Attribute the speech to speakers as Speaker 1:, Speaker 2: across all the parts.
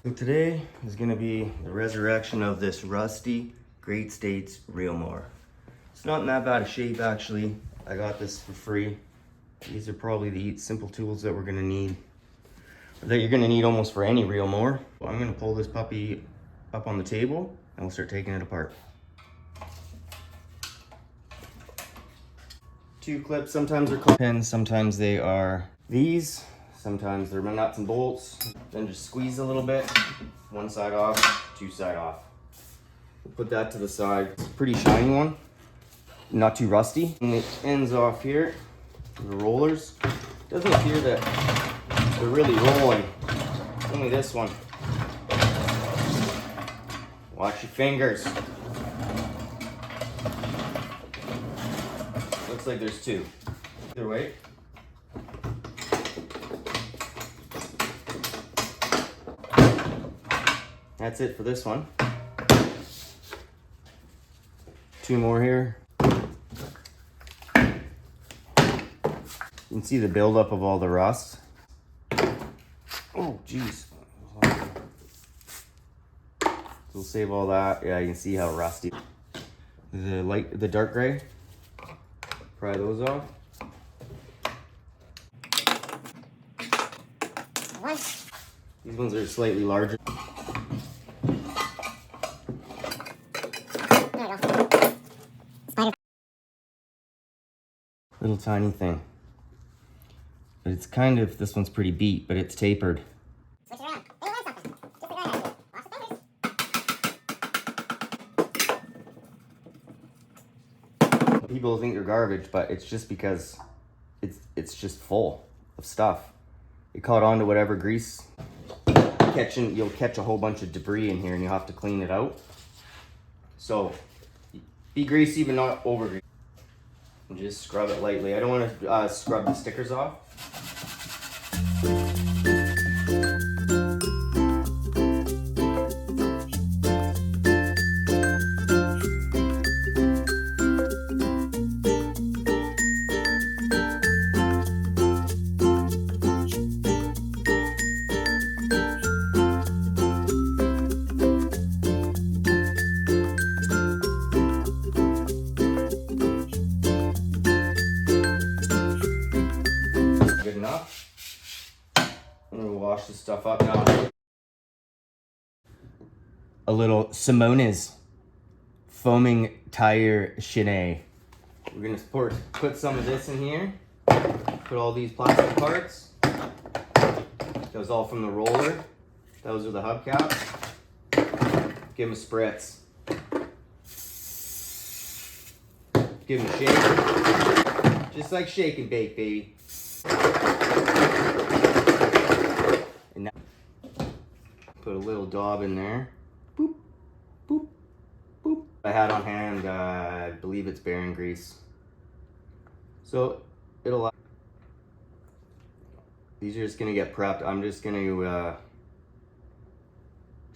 Speaker 1: So today is going to be the resurrection of this rusty Great States reel mower. It's not in that bad a shape actually. I got this for free. These are probably the simple tools that we're going to need, that you're going to need almost for any reel mower. So I'm going to pull this puppy up on the table and we'll start taking it apart. Two clips, sometimes they're clip pins, sometimes they are these, sometimes they're nuts and bolts. Then just squeeze a little bit, one side off, two side off. We'll put that to the side. It's a pretty shiny one, not too rusty. And it ends off here, the rollers. Doesn't appear that they're really rolling, only this one. Watch your fingers. Looks like there's two. Either way. That's it for this one. Two more here. You can see the buildup of all the rust. Oh, geez. So we'll save all that. Yeah, you can see how rusty. The dark gray. Pry those off. These ones are slightly larger. Little tiny thing. But it's kind of, this one's pretty beat, but it's tapered.
Speaker 2: Switch it around. Hey, learn something. Just like I had. Wash your fingers.
Speaker 1: People think they're garbage, but it's just because it's just full of stuff. It caught on to whatever grease. You'll catch a whole bunch of debris in here and you'll have to clean it out. So be greasy but not over greasy. And just scrub it lightly. I don't want to scrub the stickers off. Good enough. I'm gonna wash this stuff up now. A little Simone's foaming tire Chenet. We're gonna put some of this in here. Put all these plastic parts. That was all from the roller. Those are the hubcaps. Give them a spritz. Give them a shake. Just like shake and bake, baby. And now, put a little daub in there. Boop, boop, boop. I had on hand, I believe it's bearing grease. So it'll. These are just gonna get prepped. I'm just gonna. I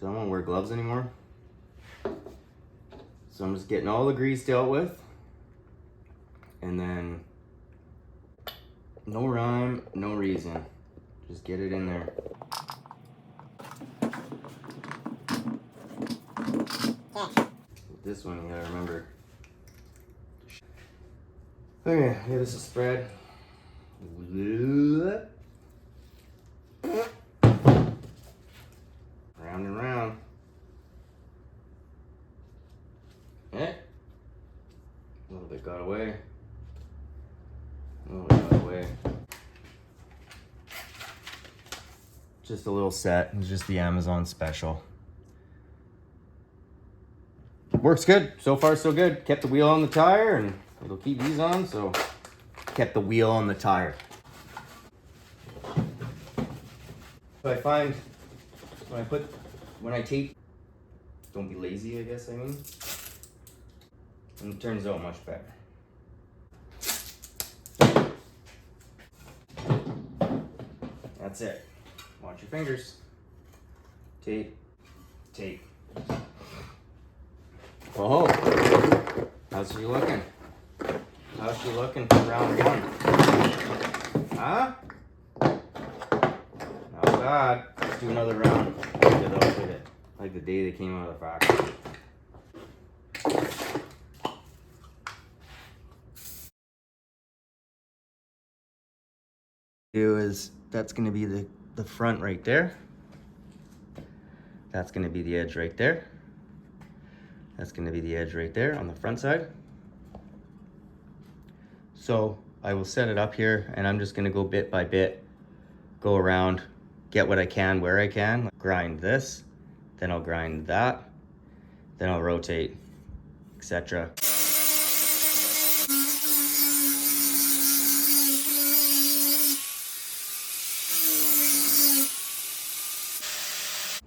Speaker 1: don't want to wear gloves anymore. So I'm just getting all the grease dealt with, and then. No rhyme, no reason. Just get it in there. This one you gotta remember. Okay, give this a spread. Round and round. Eh? A little bit got away. Just a little set. It's just the Amazon special. Works good. So far, so good. Kept the wheel on the tire, and it'll keep these on, so kept the wheel on the tire. So I find when I tape, don't be lazy, I guess I mean, and it turns out much better. That's it. Watch your fingers. Tape, tape. Oh, how's she looking? How's she looking for round one? Huh? Not bad. do another round. Look at it. Like the day they came out of the factory. That's going to be the front right there. That's going to be the edge right there. That's going to be the edge right there on the front side. So I will set it up here, and I'm just going to go bit by bit, go around, get what I can where I can, grind this, then I'll grind that, then I'll rotate, etc.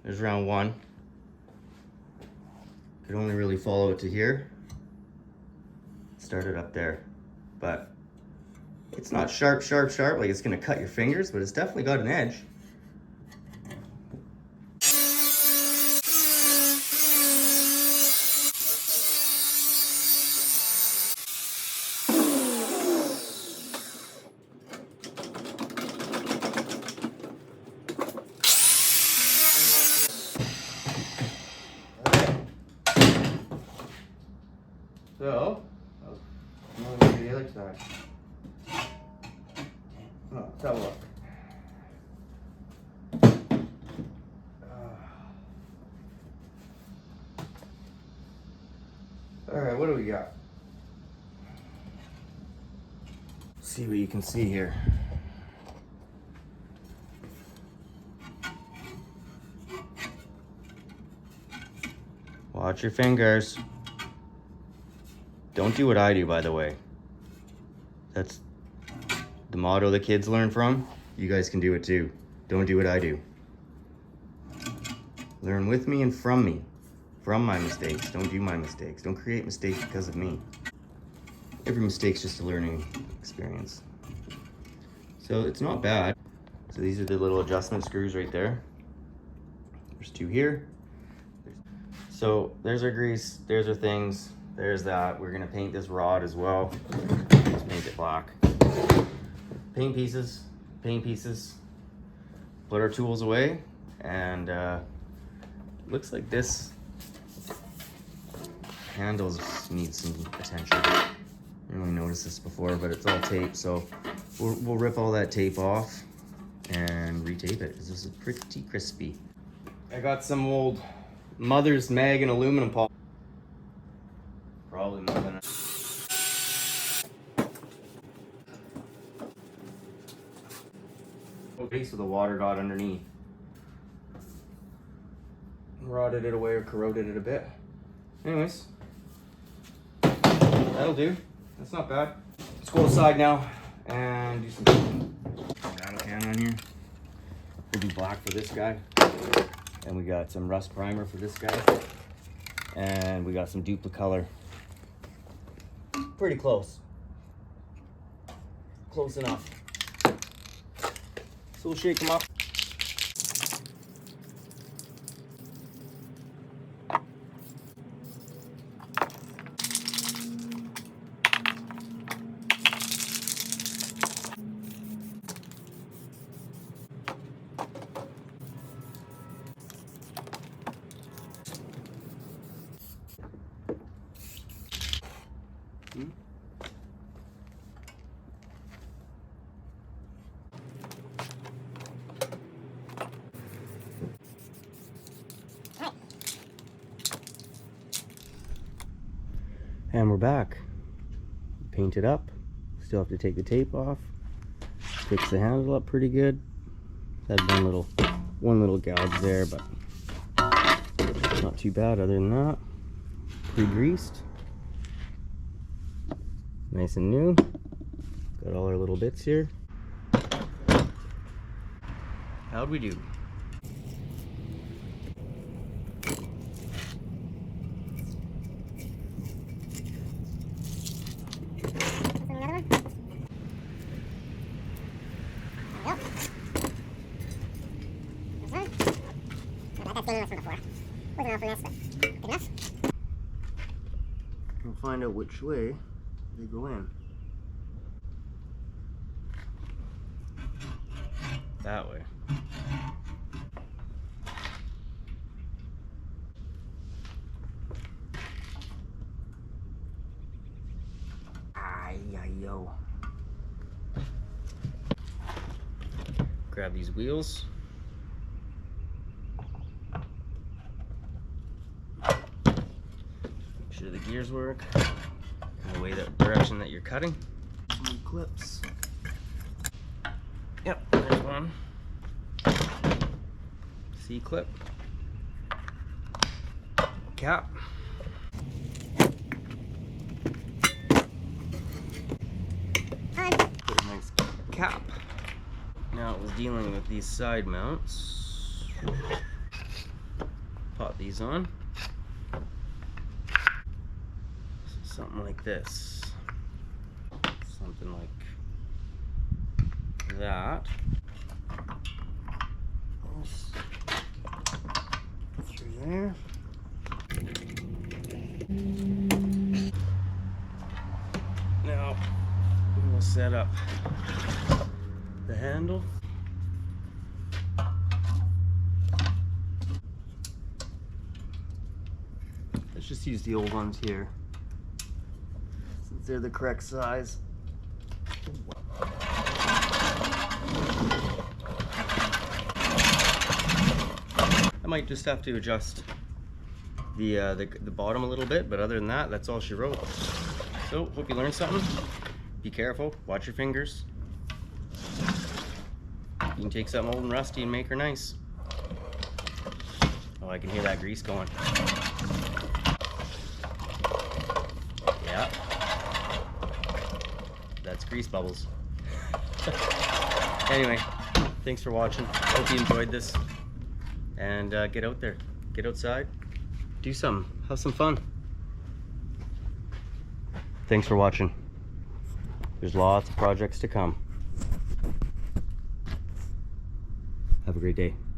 Speaker 1: There's round one. Could only really follow it to here. Start it up there. But it's not sharp, like it's gonna cut your fingers, but it's definitely got an edge. So, I'm going to the other side. Oh, let's have a look. Alright, what do we got? See what you can see here. Watch your fingers. Don't do what I do, by the way. That's the motto the kids learn from. You guys can do it too. Don't do what I do. Learn with me and from me. From my mistakes. Don't do my mistakes. Don't create mistakes because of me. Every mistake's just a learning experience. So it's not bad. So these are the little adjustment screws right there. There's two here. So there's our grease, there's our things, there's that. We're gonna paint this rod as well. Let's paint it black. Paint pieces, put our tools away, and looks like this handles need some attention. I didn't really notice this before, but it's all tape, so we'll rip all that tape off and retape it, because this is pretty crispy. I got some old Mother's Mag and aluminum pole. Probably more than base with a water dot underneath. Rotted it away or corroded it a bit. Anyways, that'll do. That's not bad. Let's go outside now and do some battle can on here. We'll do black for this guy. And we got some rust primer for this guy. And we got some duplicolor. Pretty close. Close enough. So we'll shake them up. And we're back. Paint it up. Still have to take the tape off. Fix the handle up pretty good. Had one little gouge there, but not too bad other than that. Pre-greased. Nice and new. Got all our little bits here. How'd we do? We'll find out which way they go in. That way. yo. Grab these wheels. Make sure the gears work in the way that direction that you're cutting. Some clips. Yep, there's one. C-clip. Cap. Put a nice cap. Now it was dealing with these side mounts. Pop these on. Something like this. Something like that. Through there. Now we will set up the handle. Let's just use the old ones here, since they're the correct size. I might just have to adjust the bottom a little bit, but other than that, that's all she wrote. So, hope you learned something. Be careful, watch your fingers. You can take something old and rusty and make her nice. Oh, I can hear that grease going. Yeah. That's grease bubbles. Anyway, thanks for watching. Hope you enjoyed this. And get out there. Get outside. Do something. Have some fun. Thanks for watching. There's lots of projects to come. Have a great day.